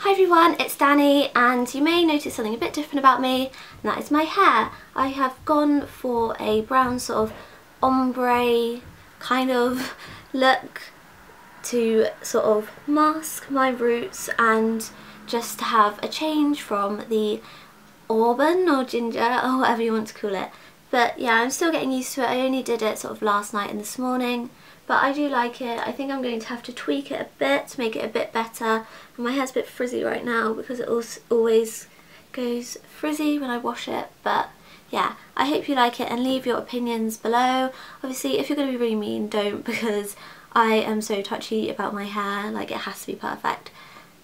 Hi everyone, it's Danny, and you may notice something a bit different about me, and that is my hair. I have gone for a brown sort of ombre kind of look to sort of mask my roots and just to have a change from the auburn or ginger or whatever you want to call it. But yeah, I'm still getting used to it. I only did it sort of last night and this morning, but I do like it. I think I'm going to have to tweak it a bit to make it a bit better. And my hair's a bit frizzy right now because it always goes frizzy when I wash it. But yeah, I hope you like it and leave your opinions below. Obviously, if you're going to be really mean, don't, because I am so touchy about my hair. Like, it has to be perfect.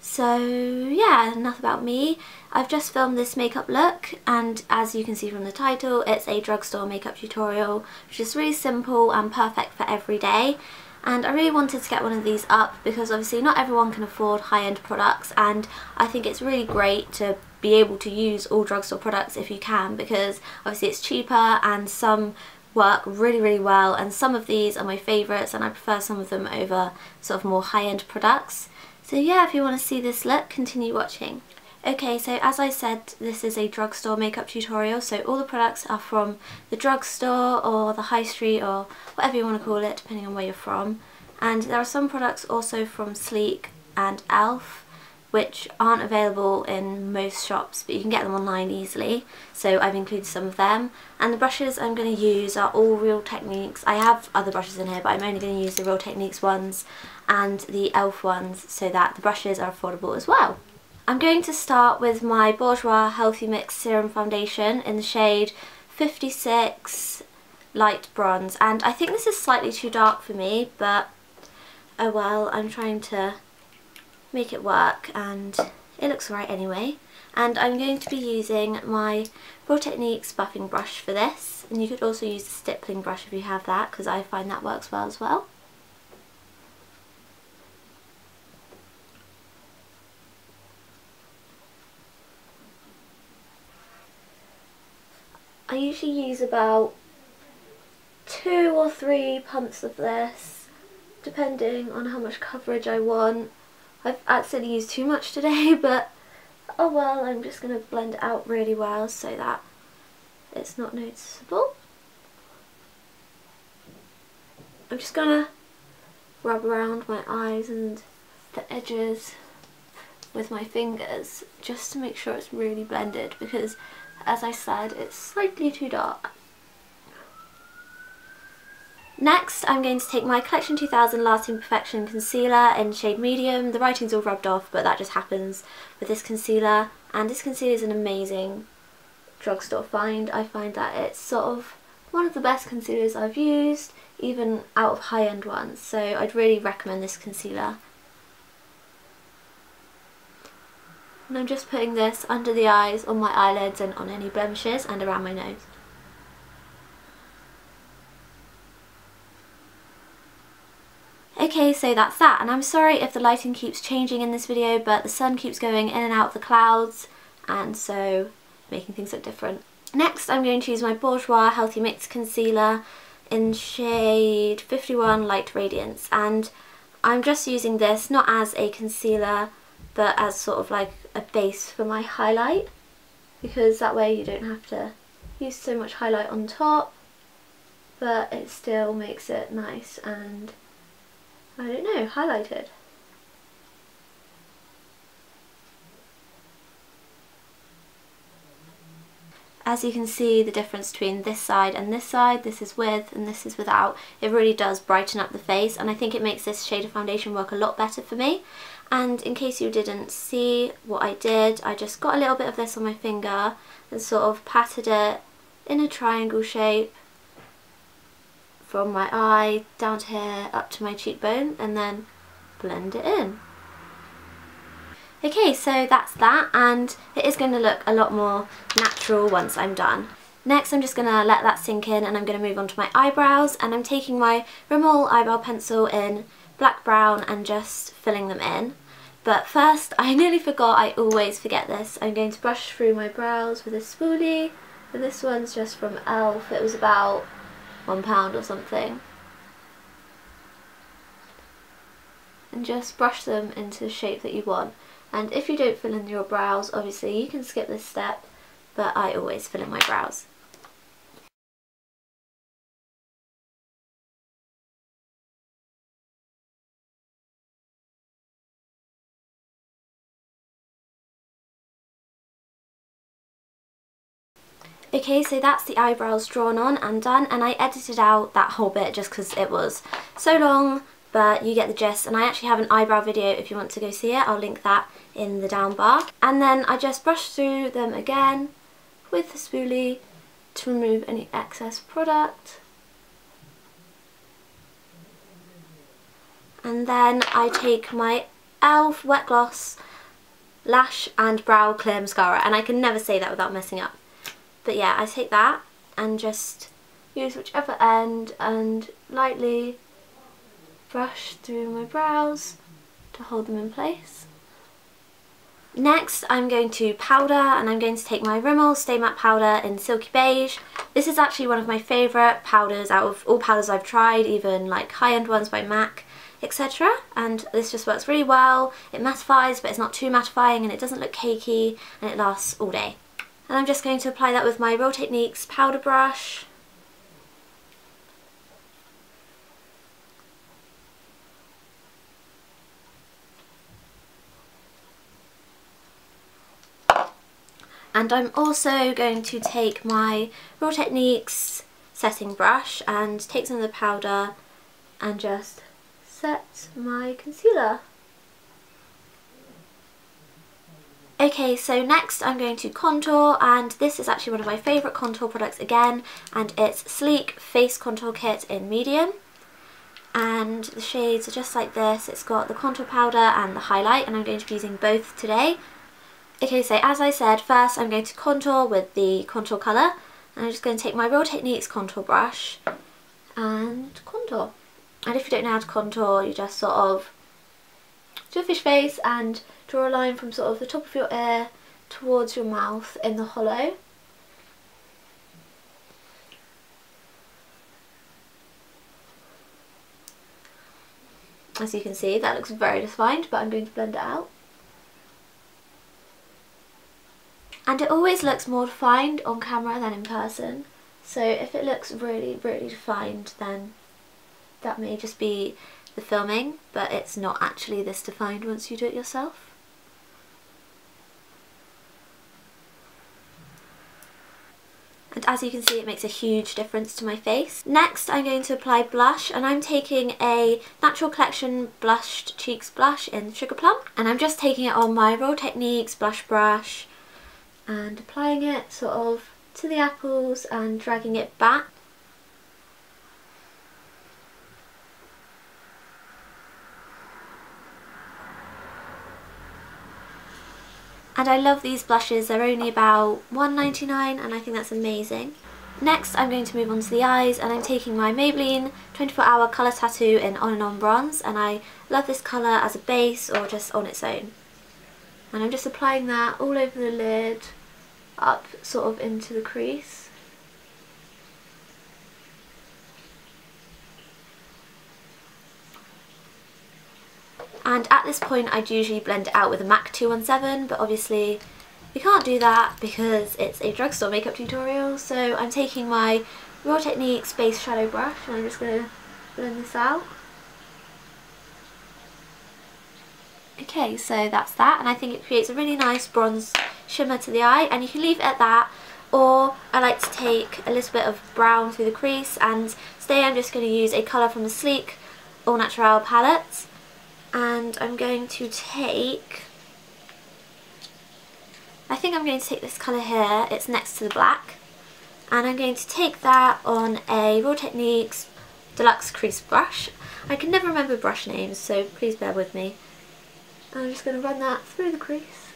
So yeah, enough about me. I've just filmed this makeup look, and as you can see from the title, it's a drugstore makeup tutorial, which is really simple and perfect for every day. And I really wanted to get one of these up because obviously not everyone can afford high-end products, and I think it's really great to be able to use all drugstore products if you can, because obviously it's cheaper and some work really well, and some of these are my favourites and I prefer some of them over sort of more high-end products. So yeah, if you want to see this look, continue watching. Okay, so as I said, this is a drugstore makeup tutorial, so all the products are from the drugstore or the high street or whatever you want to call it, depending on where you're from. And there are some products also from Sleek and Elf, which aren't available in most shops, but you can get them online easily, so I've included some of them. And the brushes I'm going to use are all Real Techniques. I have other brushes in here, but I'm only going to use the Real Techniques ones and the Elf ones so that the brushes are affordable as well. I'm going to start with my Bourjois Healthy Mix Serum Foundation in the shade 56 Light Bronze, and I think this is slightly too dark for me, but oh well, I'm trying to make it work and it looks alright anyway. And I'm going to be using my Real Techniques buffing brush for this, and you could also use the stippling brush if you have that, because I find that works well as well. I usually use about 2 or 3 pumps of this, depending on how much coverage I want. I've accidentally used too much today, but oh well, I'm just going to blend it out really well so that it's not noticeable. I'm just going to rub around my eyes and the edges with my fingers just to make sure it's really blended, because as I said, it's slightly too dark. Next, I'm going to take my Collection 2000 Lasting Perfection Concealer in shade medium. The writing's all rubbed off, but that just happens with this concealer. And this concealer is an amazing drugstore find. I find that it's sort of one of the best concealers I've used, even out of high-end ones. So I'd really recommend this concealer. And I'm just putting this under the eyes, on my eyelids and on any blemishes, and around my nose. Okay, so that's that, and I'm sorry if the lighting keeps changing in this video, but the sun keeps going in and out of the clouds, and so making things look different. Next, I'm going to use my Bourjois Healthy Mix Concealer in shade 51 Light Radiance, and I'm just using this not as a concealer, but as sort of like a base for my highlight, because that way you don't have to use so much highlight on top, but it still makes it nice and, I don't know, highlighted. As you can see, the difference between this side and this side, this is with and this is without, it really does brighten up the face, and I think it makes this shade of foundation work a lot better for me. And in case you didn't see what I did, I just got a little bit of this on my finger and sort of patted it in a triangle shape from my eye down to here up to my cheekbone, and then blend it in. Okay, so that's that, and it is going to look a lot more natural once I'm done. Next, I'm just going to let that sink in, and I'm going to move on to my eyebrows, and I'm taking my Rimmel eyebrow pencil in black brown and just filling them in. But first, I nearly forgot, I always forget this, I'm going to brush through my brows with a spoolie, and this one's just from Elf. It was about £1 or something. And just brush them into the shape that you want. And if you don't fill in your brows, obviously you can skip this step, but I always fill in my brows. Okay, so that's the eyebrows drawn on and done, and I edited out that whole bit just because it was so long, but you get the gist. And I actually have an eyebrow video if you want to go see it. I'll link that in the down bar. And then I just brush through them again with the spoolie to remove any excess product. And then I take my e.l.f. Wet Gloss Lash and Brow Clear Mascara, and I can never say that without messing up. But yeah, I take that and just use whichever end and lightly brush through my brows to hold them in place. Next I'm going to powder, and I'm going to take my Rimmel Stay Matte Powder in Silky Beige. This is actually one of my favourite powders out of all powders I've tried, even like high-end ones by MAC, etc. And this just works really well. It mattifies, but it's not too mattifying, and it doesn't look cakey, and it lasts all day. And I'm just going to apply that with my Real Techniques powder brush. And I'm also going to take my Real Techniques setting brush and take some of the powder and just set my concealer. Okay, so next I'm going to contour, and this is actually one of my favourite contour products again, and it's Sleek Face Contour Kit in medium. And the shades are just like this. It's got the contour powder and the highlight, and I'm going to be using both today. Okay, so as I said, first I'm going to contour with the contour colour, and I'm just going to take my Real Techniques contour brush and contour. And if you don't know how to contour, you just sort of do a fish face and draw a line from sort of the top of your ear towards your mouth in the hollow. As you can see, that looks very defined, but I'm going to blend it out. And it always looks more defined on camera than in person. So if it looks really, really defined, then that may just be the filming, but it's not actually this defined once you do it yourself. And as you can see, it makes a huge difference to my face. Next I'm going to apply blush, and I'm taking a Natural Collection Blushed Cheeks blush in Sugar Plum, and I'm just taking it on my Real Techniques blush brush and applying it sort of to the apples and dragging it back. And I love these blushes, they're only about $1.99 and I think that's amazing. Next I'm going to move on to the eyes, and I'm taking my Maybelline 24 Hour Colour Tattoo in On and On Bronze, and I love this colour as a base or just on its own. And I'm just applying that all over the lid, up sort of into the crease. And at this point I'd usually blend it out with a MAC 217, but obviously we can't do that because it's a drugstore makeup tutorial. So I'm taking my Real Techniques base shadow brush, and I'm just going to blend this out. Okay, so that's that, and I think it creates a really nice bronze shimmer to the eye, and you can leave it at that, or I like to take a little bit of brown through the crease, and today I'm just going to use a colour from the Sleek All Natural palette. And I'm going to take, I think I'm going to take this colour here, it's next to the black, and I'm going to take that on a Real Techniques Deluxe Crease brush. I can never remember brush names, so please bear with me. I'm just going to run that through the crease.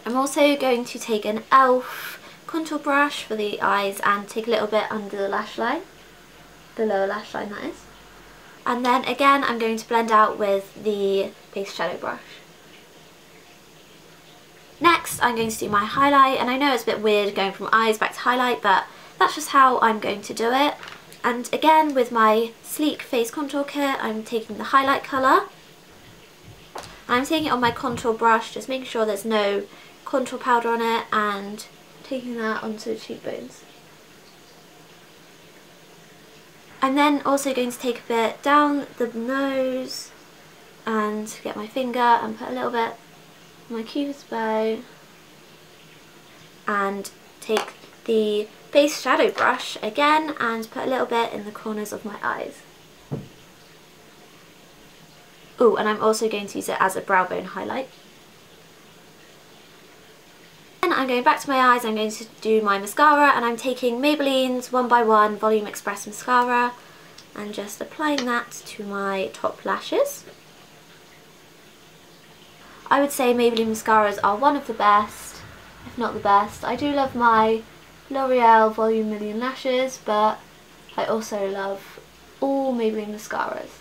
I'm also going to take an e.l.f. contour brush for the eyes and take a little bit under the lash line, the lower lash line that is. And then again I'm going to blend out with the base shadow brush. Next I'm going to do my highlight, and I know it's a bit weird going from eyes back to highlight, but that's just how I'm going to do it. And again with my Sleek Face Contour Kit I'm taking the highlight colour, I'm taking it on my contour brush, just making sure there's no contour powder on it, and taking that onto the cheekbones. I'm then also going to take a bit down the nose and get my finger and put a little bit on my cupid's bow, and take the base shadow brush again and put a little bit in the corners of my eyes. Oh, and I'm also going to use it as a brow bone highlight. Then I'm going back to my eyes. I'm going to do my mascara, and I'm taking Maybelline's 1x1 Volume Express Mascara and just applying that to my top lashes. I would say Maybelline mascaras are one of the best, if not the best. I do love my L'Oreal Volume Million Lashes, but I also love all Maybelline mascaras.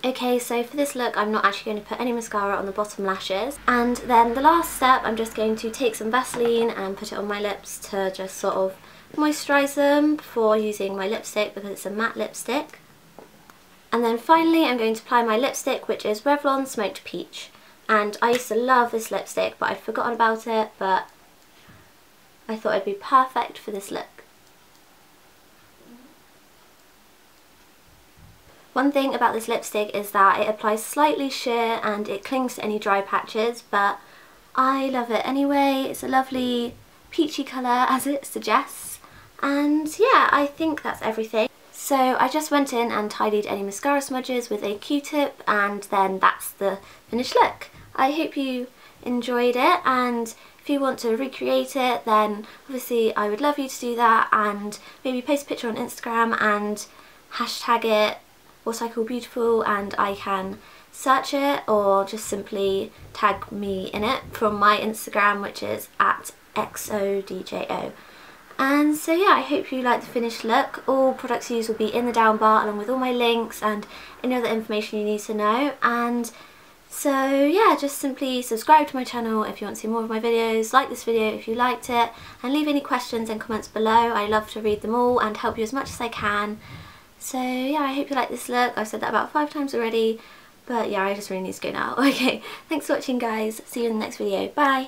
Okay, so for this look I'm not actually going to put any mascara on the bottom lashes, and then the last step I'm just going to take some Vaseline and put it on my lips to just sort of moisturise them before using my lipstick, because it's a matte lipstick. And then finally I'm going to apply my lipstick, which is Revlon Smoked Peach, and I used to love this lipstick but I'd forgotten about it, but I thought it'd be perfect for this look. One thing about this lipstick is that it applies slightly sheer and it clings to any dry patches, but I love it anyway. It's a lovely peachy colour, as it suggests, and yeah, I think that's everything. So I just went in and tidied any mascara smudges with a Q-tip, and then that's the finished look. I hope you enjoyed it, and if you want to recreate it, then obviously I would love you to do that, and maybe post a picture on Instagram and hashtag it What I Call Beautiful, and I can search it, or just simply tag me in it from my Instagram, which is @xodjo. And so yeah, I hope you like the finished look. All products used will be in the down bar, along with all my links and any other information you need to know. And so yeah, just simply subscribe to my channel if you want to see more of my videos, like this video if you liked it, and leave any questions and comments below. I love to read them all and help you as much as I can. So yeah, I hope you like this look. I've said that about 5 times already, but yeah, I just really need to go now. Okay, thanks for watching guys, see you in the next video, bye!